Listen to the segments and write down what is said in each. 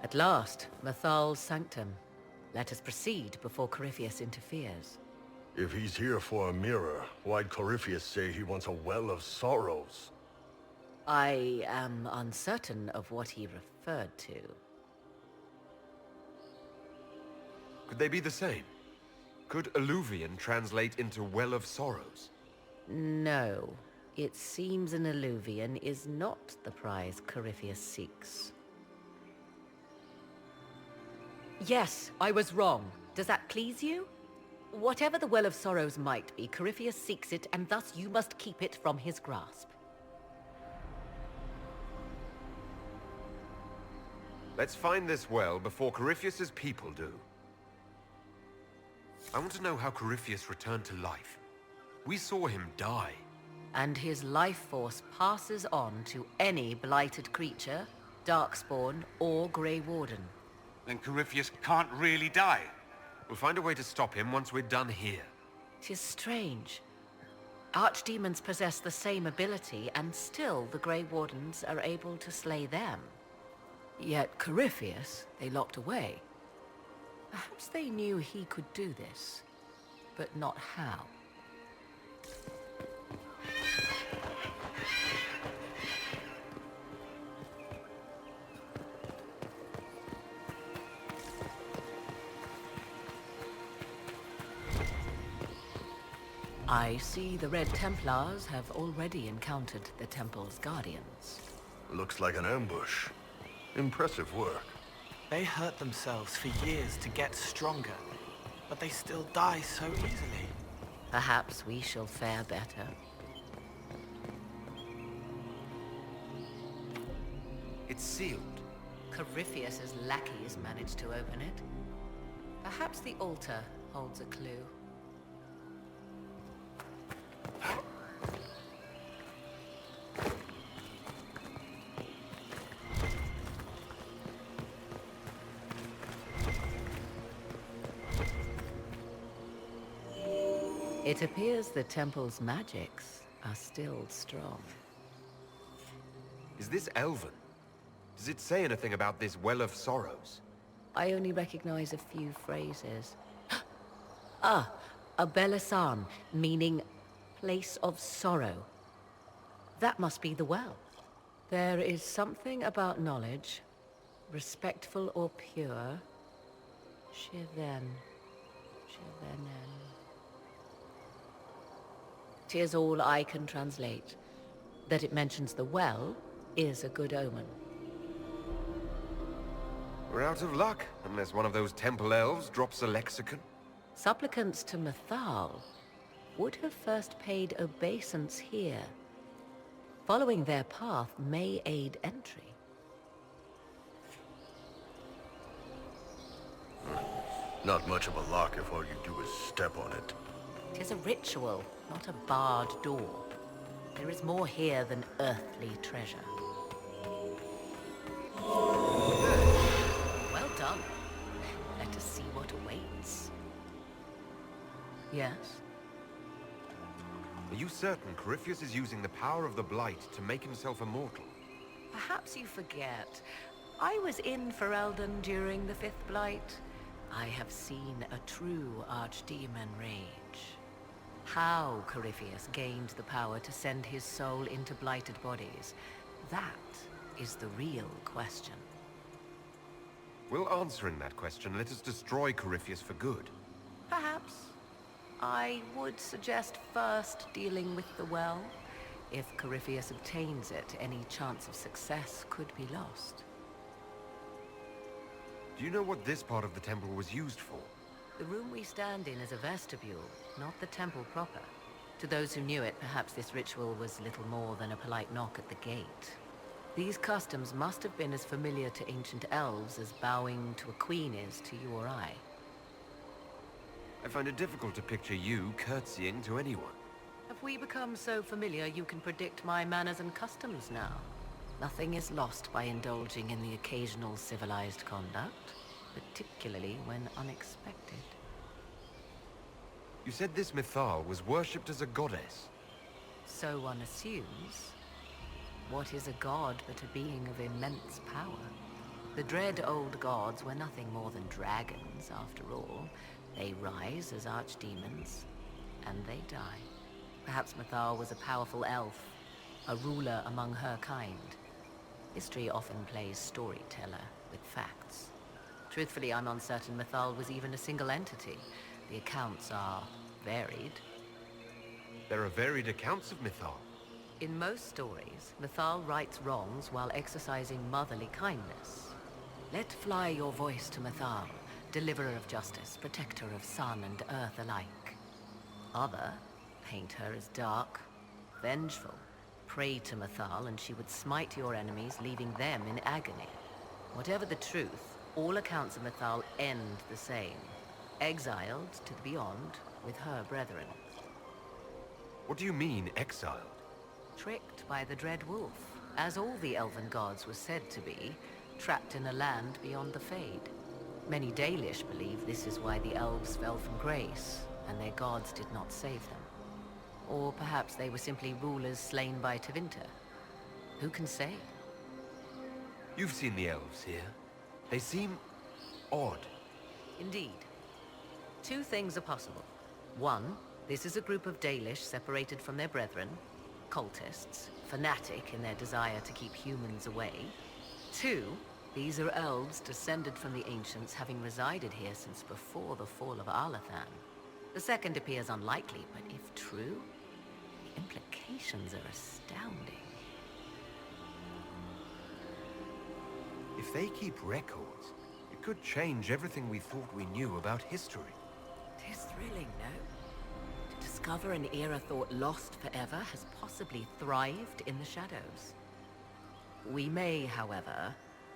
At last, Mythal's sanctum. Let us proceed before Corypheus interferes. If he's here for a mirror, why'd Corypheus say he wants a well of sorrows? I am uncertain of what he referred to. Could they be the same? Could alluvian translate into well of sorrows? No. It seems an alluvian is not the prize Corypheus seeks. Yes, I was wrong. Does that please you? Whatever the Well of Sorrows might be, Corypheus seeks it, and thus you must keep it from his grasp. Let's find this well before Corypheus's people do. I want to know how Corypheus returned to life. We saw him die. And his life force passes on to any blighted creature, darkspawn, or Grey Warden. Then Corypheus can't really die. We'll find a way to stop him once we're done here. 'Tis strange. Archdemons possess the same ability, and still the Grey Wardens are able to slay them. Yet Corypheus, they locked away. Perhaps they knew he could do this, but not how. I see the Red Templars have already encountered the Temple's guardians. Looks like an ambush. Impressive work. They hurt themselves for years to get stronger, but they still die so easily. Perhaps we shall fare better. It's sealed. Corypheus's lackeys managed to open it. Perhaps the altar holds a clue. It appears the temple's magics are still strong. Is this elven? Does it say anything about this Well of Sorrows? I only recognize a few phrases. Ah, a Belisan, meaning place of sorrow. That must be the well. There is something about knowledge, respectful or pure. Shivenen. 'Tis all I can translate. That it mentions the well is a good omen. We're out of luck, unless one of those temple elves drops a lexicon. Supplicants to Mythal would have first paid obeisance here. Following their path may aid entry. Not much of a lock if all you do is step on it. 'Tis a ritual, not a barred door. There is more here than earthly treasure. Well done. Let us see what awaits. Yes? Are you certain Corypheus is using the power of the Blight to make himself immortal? Perhaps you forget. I was in Ferelden during the Fifth Blight. I have seen a true archdemon rage. How Corypheus gained the power to send his soul into blighted bodies, that is the real question. Will answering that question let us destroy Corypheus for good? Perhaps. I would suggest first dealing with the well. If Corypheus obtains it, any chance of success could be lost. Do you know what this part of the temple was used for? The room we stand in is a vestibule, not the temple proper. To those who knew it, perhaps this ritual was little more than a polite knock at the gate. These customs must have been as familiar to ancient elves as bowing to a queen is to you or I. I find it difficult to picture you curtsying to anyone. Have we become so familiar you can predict my manners and customs now? Nothing is lost by indulging in the occasional civilized conduct, particularly when unexpected. You said this Mythal was worshipped as a goddess. So one assumes. What is a god but a being of immense power? The dread old gods were nothing more than dragons, after all. They rise as archdemons, and they die. Perhaps Mythal was a powerful elf, a ruler among her kind. History often plays storyteller with facts. Truthfully, I'm uncertain Mythal was even a single entity. The accounts are varied. There are varied accounts of Mythal. In most stories, Mythal rights wrongs while exercising motherly kindness. Let fly your voice to Mythal, deliverer of justice, protector of sun and earth alike. Other paint her as dark, vengeful. Pray to Mythal and she would smite your enemies, leaving them in agony. Whatever the truth, all accounts of Mythal end the same. Exiled to the beyond with her brethren. What do you mean, exiled? Tricked by the Dread Wolf, as all the elven gods were said to be, trapped in a land beyond the Fade. Many Dalish believe this is why the elves fell from grace, and their gods did not save them. Or perhaps they were simply rulers slain by Tevinter. Who can say? You've seen the elves here. They seem odd. Indeed. Two things are possible. One, this is a group of Dalish separated from their brethren, cultists, fanatic in their desire to keep humans away. Two, these are elves descended from the ancients, having resided here since before the fall of Alathan. The second appears unlikely, but if true, the implications are astounding. If they keep records, it could change everything we thought we knew about history. It is thrilling, no? To discover an era thought lost forever has possibly thrived in the shadows. We may, however,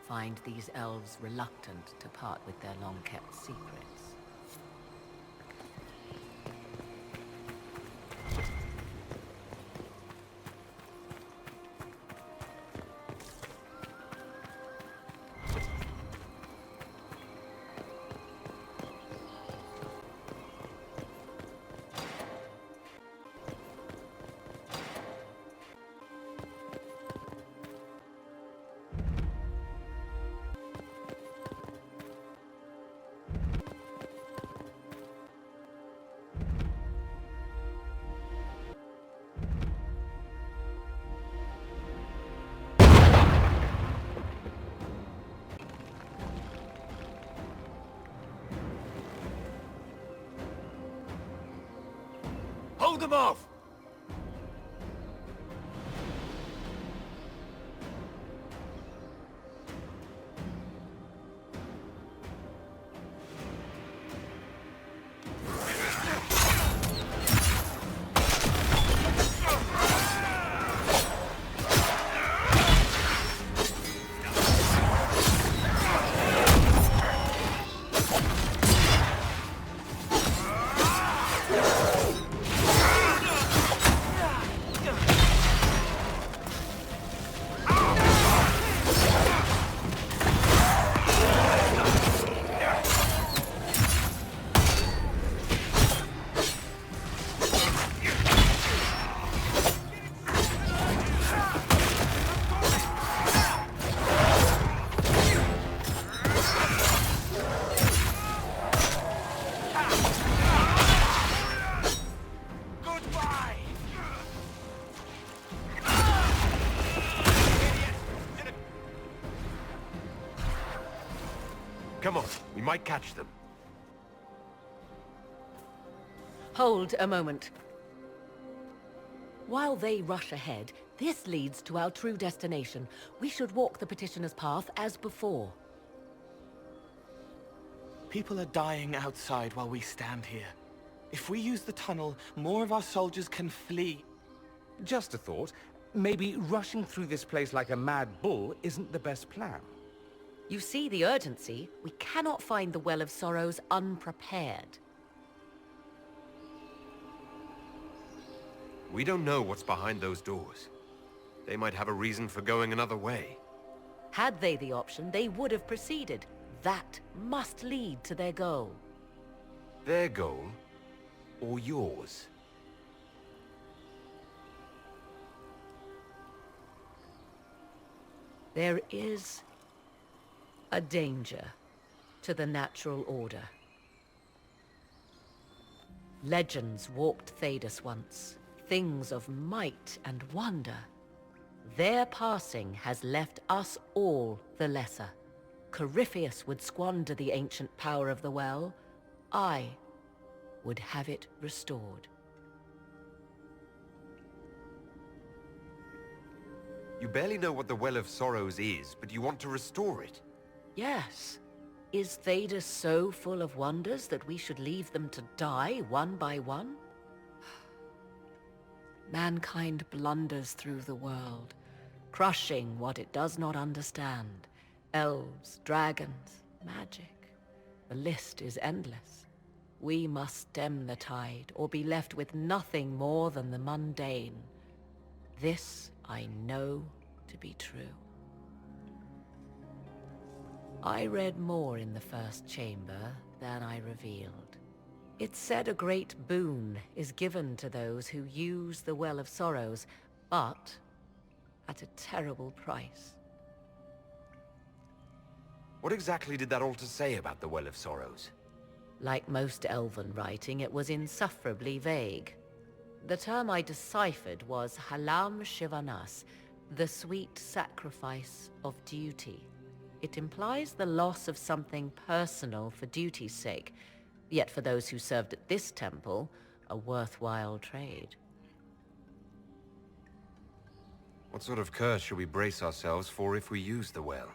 find these elves reluctant to part with their long-kept secrets. Hold them off! Come on, we might catch them. Hold a moment. While they rush ahead, this leads to our true destination. We should walk the petitioner's path as before. People are dying outside while we stand here. If we use the tunnel, more of our soldiers can flee. Just a thought. Maybe rushing through this place like a mad bull isn't the best plan. You see the urgency. We cannot find the Well of Sorrows unprepared. We don't know what's behind those doors. They might have a reason for going another way. Had they the option, they would have proceeded. That must lead to their goal. Their goal? Or yours? There is A danger to the natural order. Legends walked Thedas once, things of might and wonder. Their passing has left us all the lesser. Corypheus would squander the ancient power of the well. I would have it restored. You barely know what the Well of Sorrows is, but you want to restore it. Yes. Is Thedas so full of wonders that we should leave them to die one by one? Mankind blunders through the world, crushing what it does not understand. Elves, dragons, magic. The list is endless. We must stem the tide, or be left with nothing more than the mundane. This I know to be true. I read more in the first chamber than I revealed. It said a great boon is given to those who use the Well of Sorrows, but at a terrible price. What exactly did that altar say about the Well of Sorrows? Like most elven writing, it was insufferably vague. The term I deciphered was Halam Shivanas, the sweet sacrifice of duty. It implies the loss of something personal for duty's sake, yet for those who served at this temple, a worthwhile trade. What sort of curse should we brace ourselves for if we use the well?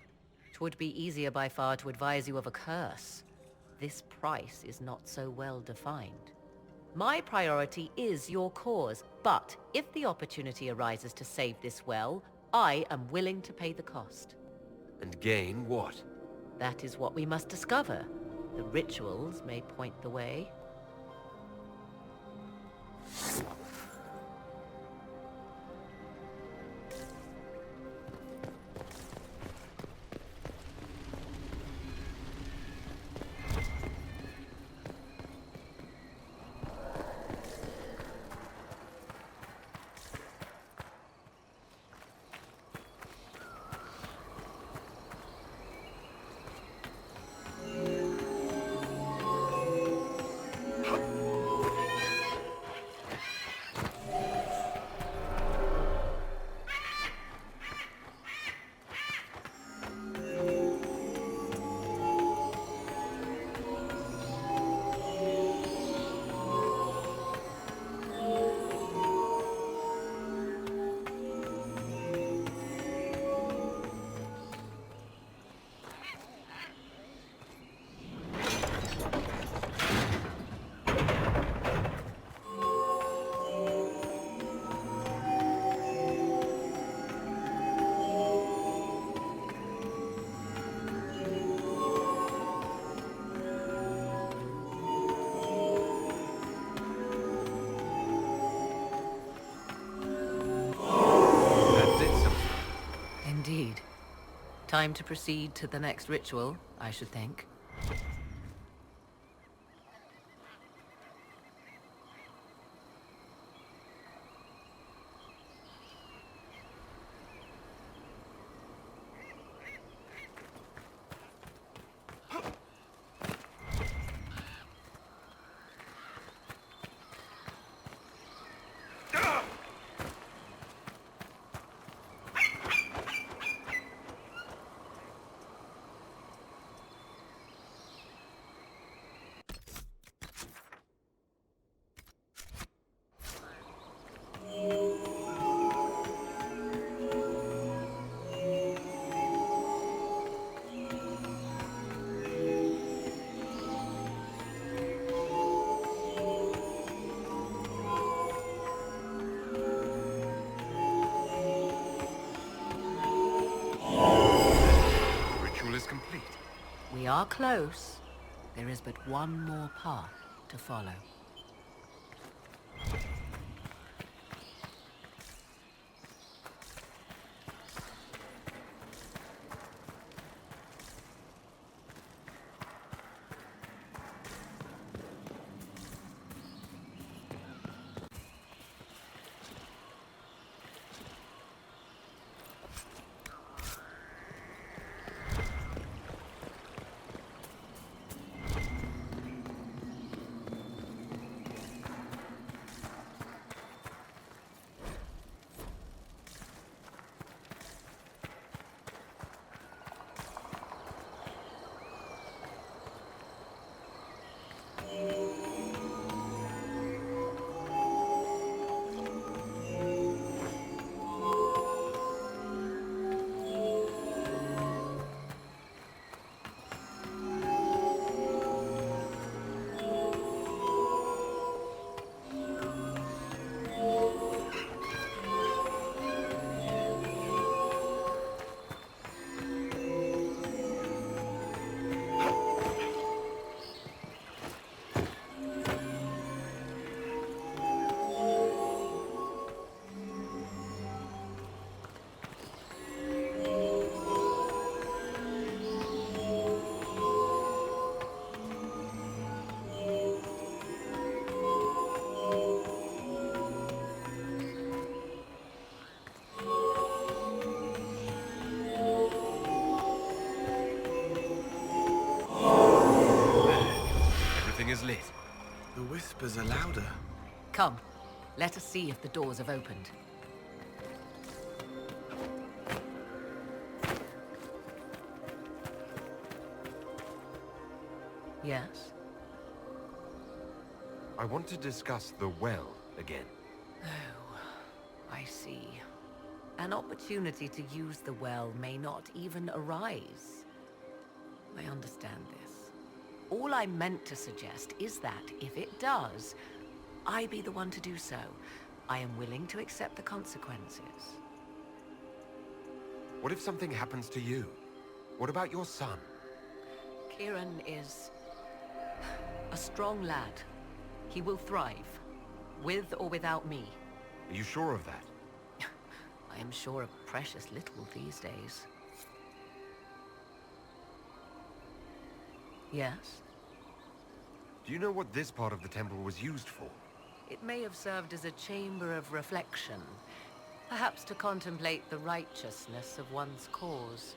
'Twould be easier by far to advise you of a curse. This price is not so well defined. My priority is your cause, but if the opportunity arises to save this well, I am willing to pay the cost. And gain what? That is what we must discover. The rituals may point the way. Indeed. Time to proceed to the next ritual, I should think. We are close. There is but one more path to follow. lit. The whispers are louder. Come, let us see if the doors have opened. Yes? I want to discuss the well again. Oh, I see. An opportunity to use the well may not even arise. I understand this. All I meant to suggest is that, if it does, I be the one to do so. I am willing to accept the consequences. What if something happens to you? What about your son? Kieran is a strong lad. He will thrive, with or without me. Are you sure of that? I am sure of precious little these days. Yes? Do you know what this part of the temple was used for? It may have served as a chamber of reflection, perhaps to contemplate the righteousness of one's cause.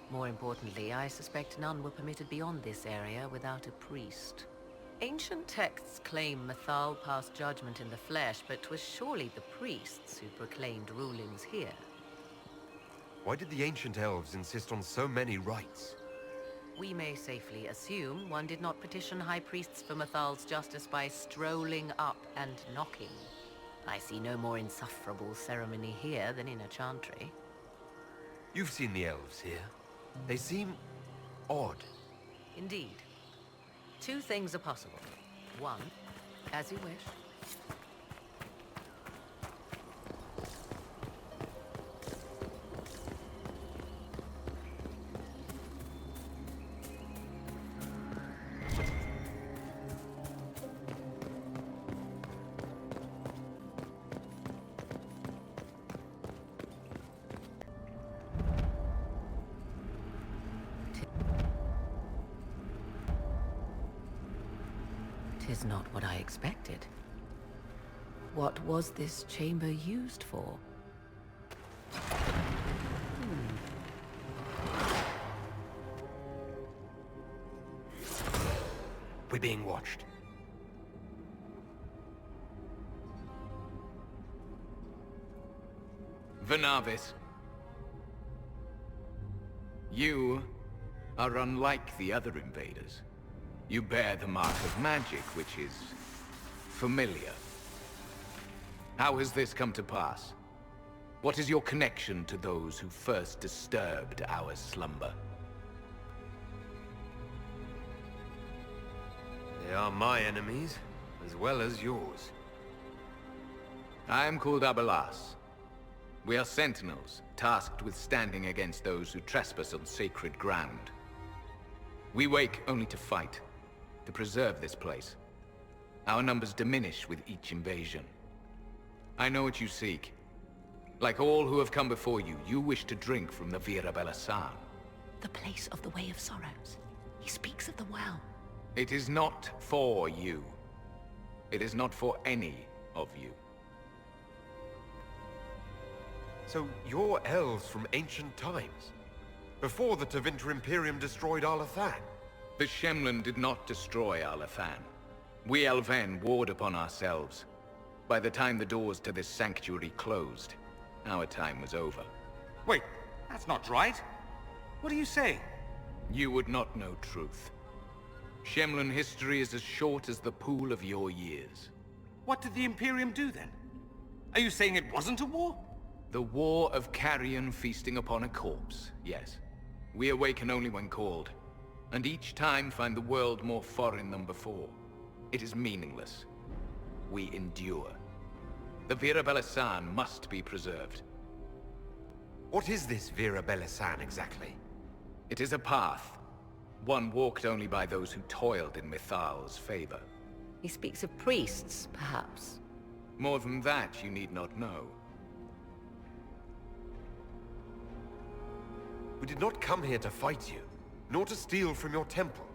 More importantly, I suspect none were permitted beyond this area without a priest. Ancient texts claim Mythal passed judgment in the flesh, but 'twas surely the priests who proclaimed rulings here. Why did the ancient elves insist on so many rites? We may safely assume one did not petition high priests for Mythal's justice by strolling up and knocking. I see no more insufferable ceremony here than in a chantry. You've seen the elves here. They seem odd. Indeed. Two things are possible. One, as you wish. Tis not what I expected. What was this chamber used for? We're being watched. Vernavis. You are unlike the other invaders. You bear the mark of magic, which is familiar. How has this come to pass? What is your connection to those who first disturbed our slumber? They are my enemies, as well as yours. I am called Abelas. We are sentinels, tasked with standing against those who trespass on sacred ground. We wake only to fight, to preserve this place. Our numbers diminish with each invasion. I know what you seek. Like all who have come before you, you wish to drink from the Vira Belasan. The place of the Way of Sorrows. He speaks of the well. It is not for you. It is not for any of you. So you're elves from ancient times? Before the Tevinter Imperium destroyed Arlathan? The Shemlen did not destroy Arlathan. We Elven warred upon ourselves. By the time the doors to this sanctuary closed, our time was over. Wait, that's not right. What are you saying? You would not know truth. Shemlen history is as short as the pool of your years. What did the Imperium do then? Are you saying it wasn't a war? The war of carrion feasting upon a corpse, yes. We awaken only when called, and each time find the world more foreign than before. It is meaningless. We endure. The Vira Belasan must be preserved. What is this Vira Belasan exactly? It is a path, one walked only by those who toiled in Mythal's favor. He speaks of priests, perhaps. More than that, you need not know. We did not come here to fight you, nor to steal from your temple.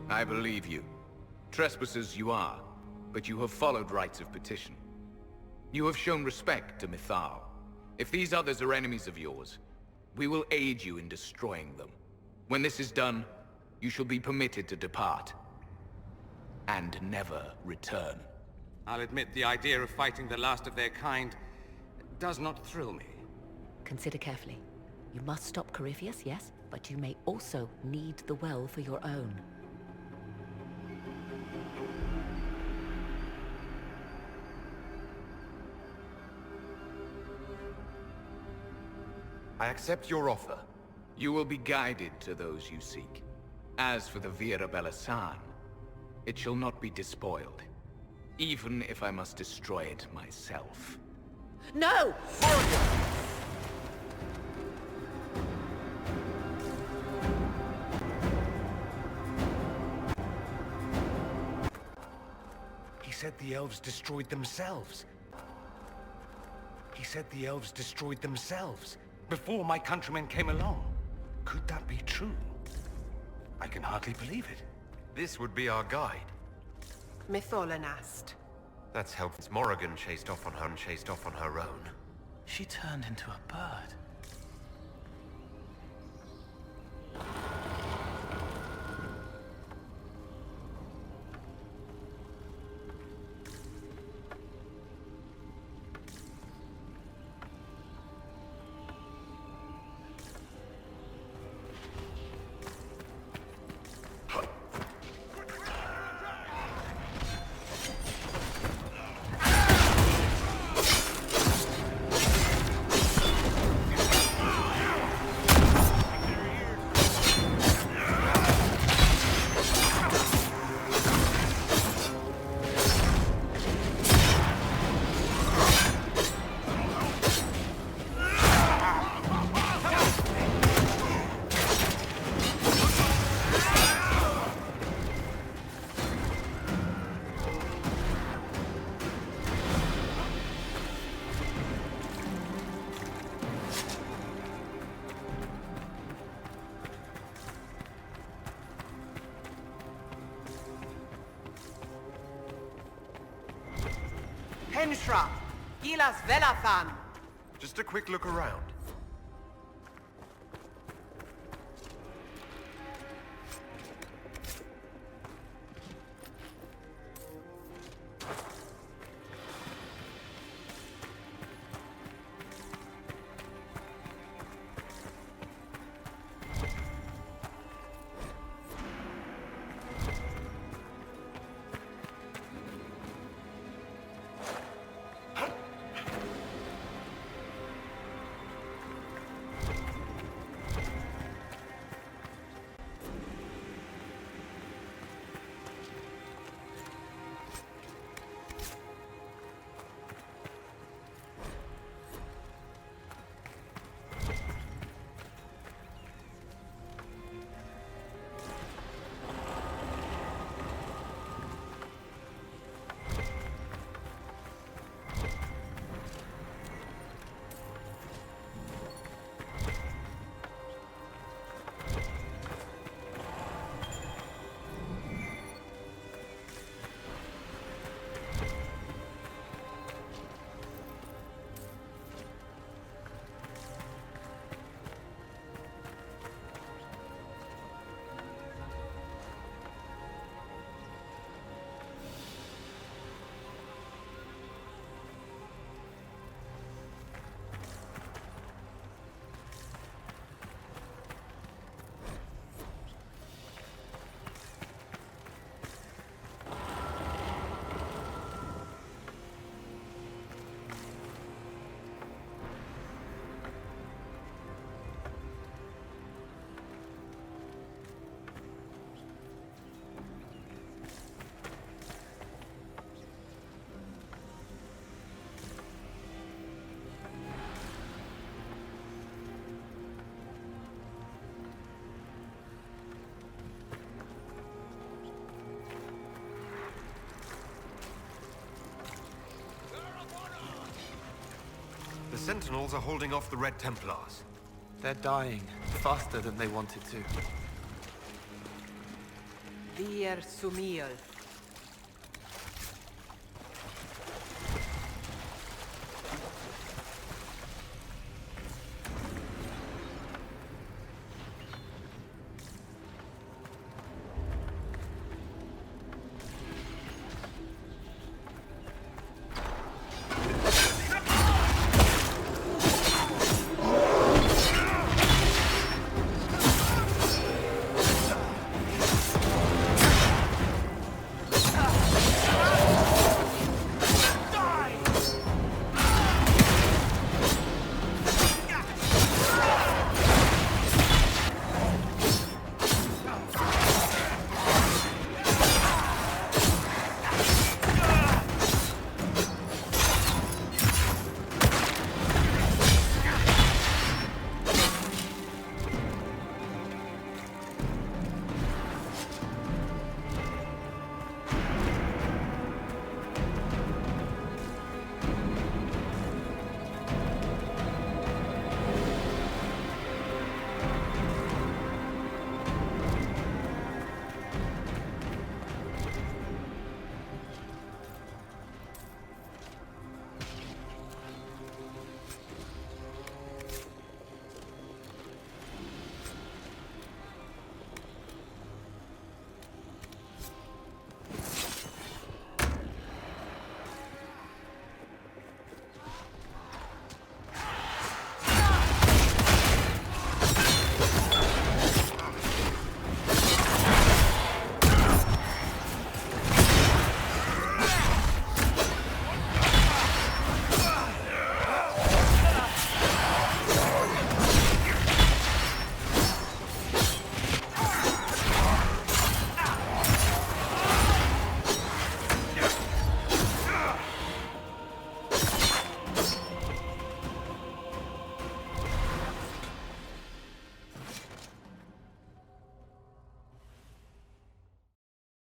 I believe you. Trespassers you are, but you have followed rites of petition. You have shown respect to Mythal. If these others are enemies of yours, we will aid you in destroying them. When this is done, You shall be permitted to depart. And never return. I'll admit the idea of fighting the last of their kind does not thrill me. Consider carefully. You must stop Corypheus, yes, but you may also need the well for your own. I accept your offer. You will be guided to those you seek. As for the Vira Belasan, it shall not be despoiled, even if I must destroy it myself. No! He said the elves destroyed themselves. He said the elves destroyed themselves before my countrymen came along. Could that be true? I can hardly believe it. This would be our guide. Mytholanast. That's how Morrigan chased off on her own. She turned into a bird. Henshra! Gilas Velathan! Just a quick look around. The Sentinels are holding off the Red Templars. They're dying faster than they wanted to. Dir Sumiel.